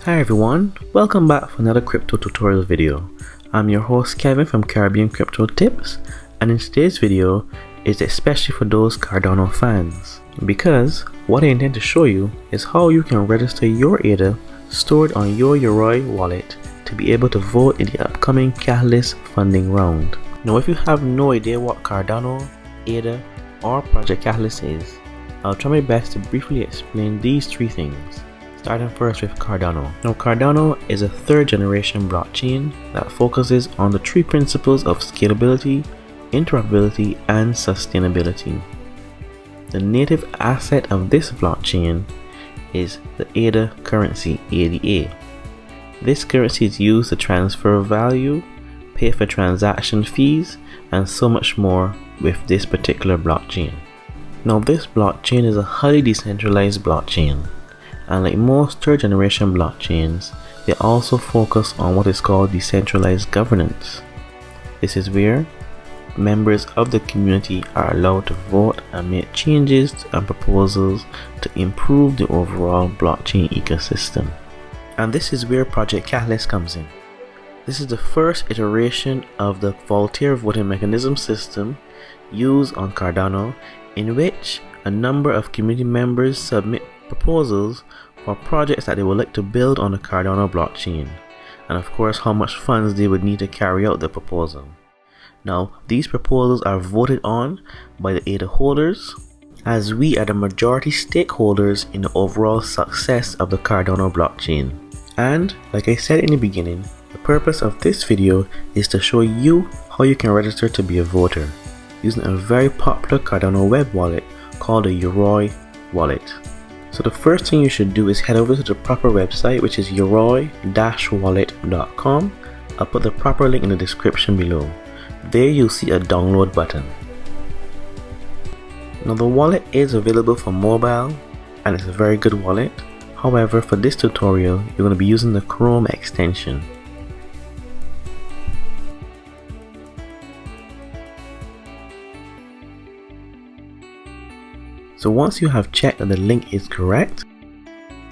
Hi everyone, welcome back for another crypto tutorial video. I'm your host Kevin from Caribbean Crypto Tips, and in today's video is especially for those Cardano fans, because what I intend to show you is how you can register your ADA stored on your Yoroi wallet to be able to vote in the upcoming Catalyst funding round. Now if you have no idea what Cardano, ADA or Project Catalyst is, I'll try my best to briefly explain these three things. Starting first with Cardano. Now Cardano is a third generation blockchain that focuses on the three principles of scalability, interoperability, and sustainability. The native asset of this blockchain is the ADA currency, ADA. This currency is used to transfer value, pay for transaction fees, and so much more with this particular blockchain. Now this blockchain is a highly decentralized blockchain. And like most third generation blockchains, they also focus on what is called decentralized governance. This is where members of the community are allowed to vote and make changes and proposals to improve the overall blockchain ecosystem. And this is where Project Catalyst comes in. This is the first iteration of the volunteer voting mechanism system used on Cardano, in which a number of community members submit proposals for projects that they would like to build on the Cardano blockchain, and of course how much funds they would need to carry out the proposal. Now these proposals are voted on by the ADA holders, as we are the majority stakeholders in the overall success of the Cardano blockchain. And like I said in the beginning, the purpose of this video is to show you how you can register to be a voter using a very popular Cardano web wallet called the Yoroi wallet. So the first thing you should do is head over to the proper website, which is yoroi-wallet.com. I'll put the proper link in the description below. There you'll see a download button. Now the wallet is available for mobile and it's a very good wallet. However, for this tutorial you're going to be using the Chrome extension. So once you have checked that the link is correct,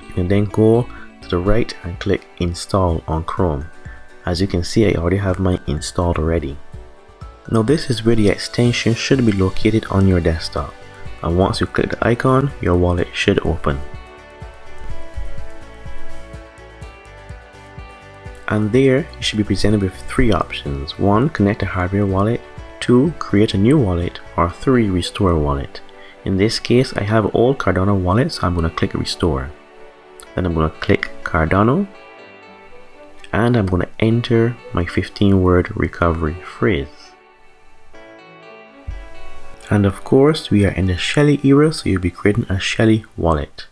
you can then go to the right and click install on Chrome. As you can see, I already have mine installed already. Now this is where the extension should be located on your desktop, and once you click the icon, your wallet should open. And there you should be presented with three options: 1. Connect a hardware wallet, 2. Create a new wallet, or 3. Restore a wallet. In this case, I have old Cardano wallet, so I'm going to click restore. Then I'm going to click Cardano, and I'm going to enter my 15-word recovery phrase. And of course, we are in the Shelly era, so you'll be creating a Shelly wallet.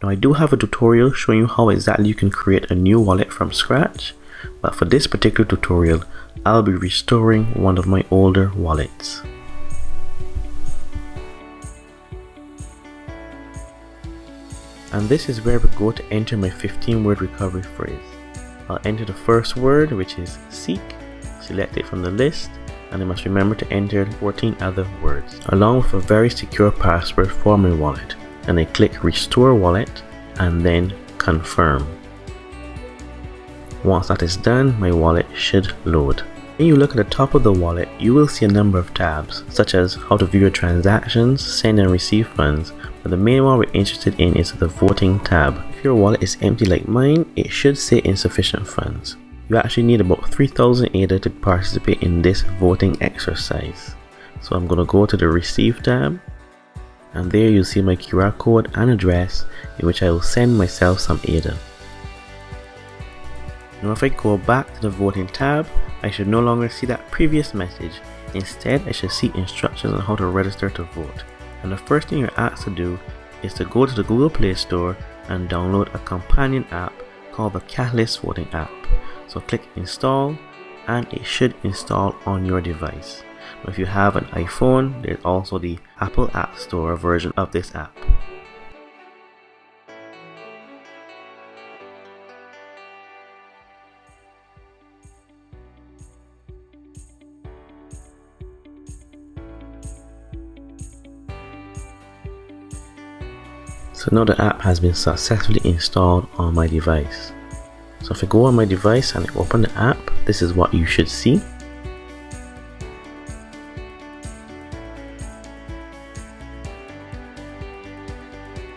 Now I do have a tutorial showing you how exactly you can create a new wallet from scratch, but for this particular tutorial, I'll be restoring one of my older wallets. And this is where we go to enter my 15-word recovery phrase. I'll enter the first word, which is seek, select it from the list, and I must remember to enter 14 other words, along with a very secure password for my wallet. And I click restore wallet and then confirm. Once that is done, my wallet should load. When you look at the top of the wallet, you will see a number of tabs, such as how to view your transactions, send and receive funds, but the main one we're interested in is the voting tab. If your wallet is empty like mine, it should say insufficient funds. You actually need about 3,000 ADA to participate in this voting exercise. So I'm going to go to the receive tab, and there you'll see my QR code and address in which I will send myself some ADA. Now if I go back to the voting tab, I should no longer see that previous message. Instead, I should see instructions on how to register to vote. And the first thing you're asked to do is to go to the Google Play Store and download a companion app called the Catalyst Voting app. So click install and it should install on your device. Now if you have an iPhone, there's also the Apple App Store version of this app. So now the app has been successfully installed on my device. So if I go on my device and I open the app, this is what you should see.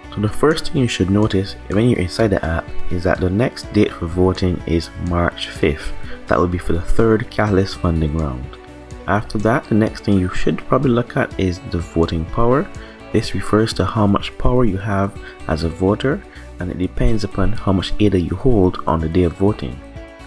So the first thing you should notice when you're inside the app is that the next date for voting is March 5th. That will be for the third Catalyst funding round. After that, the next thing you should probably look at is the voting power. This refers to how much power you have as a voter, and it depends upon how much ADA you hold on the day of voting.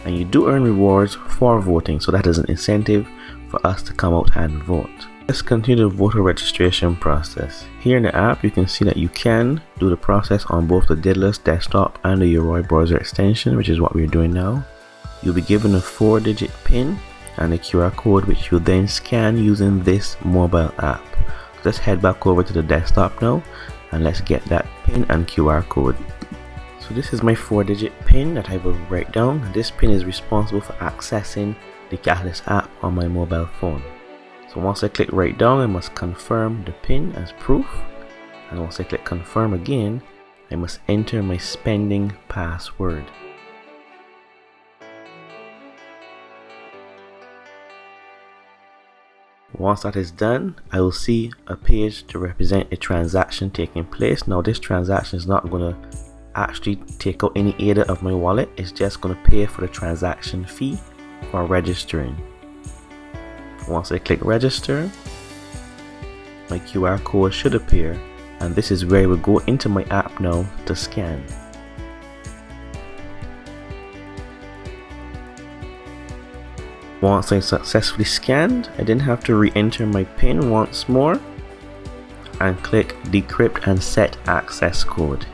And you do earn rewards for voting, so that is an incentive for us to come out and vote. Let's continue the voter registration process. Here in the app, you can see that you can do the process on both the Daedalus desktop and the Yoroi browser extension, which is what we're doing now. You'll be given a 4-digit PIN and a QR code, which you'll then scan using this mobile app. So let's head back over to the desktop now and let's get that PIN and QR code. So this is my 4-digit PIN that I will write down. This PIN is responsible for accessing the Catalyst app on my mobile phone. So once I click write down, I must confirm the PIN as proof, and once I click confirm again, I must enter my spending password. Once that is done, I will see a page to represent a transaction taking place. Now this transaction is not going to actually take out any ADA of my wallet, it's just going to pay for the transaction fee for registering. Once I click register, my QR code should appear, and this is where I will go into my app now to scan. Once I successfully scanned, I then have to re-enter my PIN once more and click decrypt and set access code.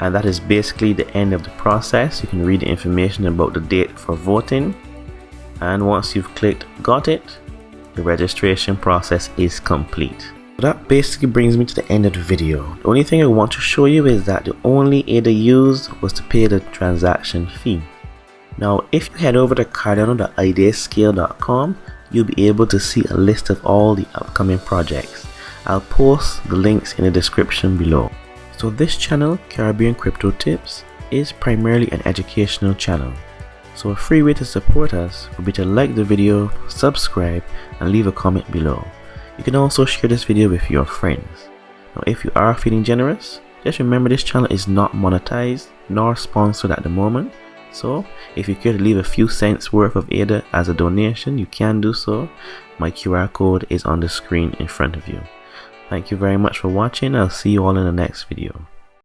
And that is basically the end of the process. You can read the information about the date for voting, and once you've clicked got it, the registration process is complete. That basically brings me to the end of the video. The only thing I want to show you is that the only ADA used was to pay the transaction fee. Now if you head over to cardano.ideascale.com, you'll be able to see a list of all the upcoming projects. I'll post the links in the description below. So this channel, Caribbean Crypto Tips, is primarily an educational channel. So a free way to support us would be to like the video, subscribe, and leave a comment below. You can also share this video with your friends. Now if you are feeling generous, just remember this channel is not monetized nor sponsored at the moment. So if you care to leave a few cents worth of ADA as a donation, you can do so. My QR code is on the screen in front of you. Thank you very much for watching. I'll see you all in the next video.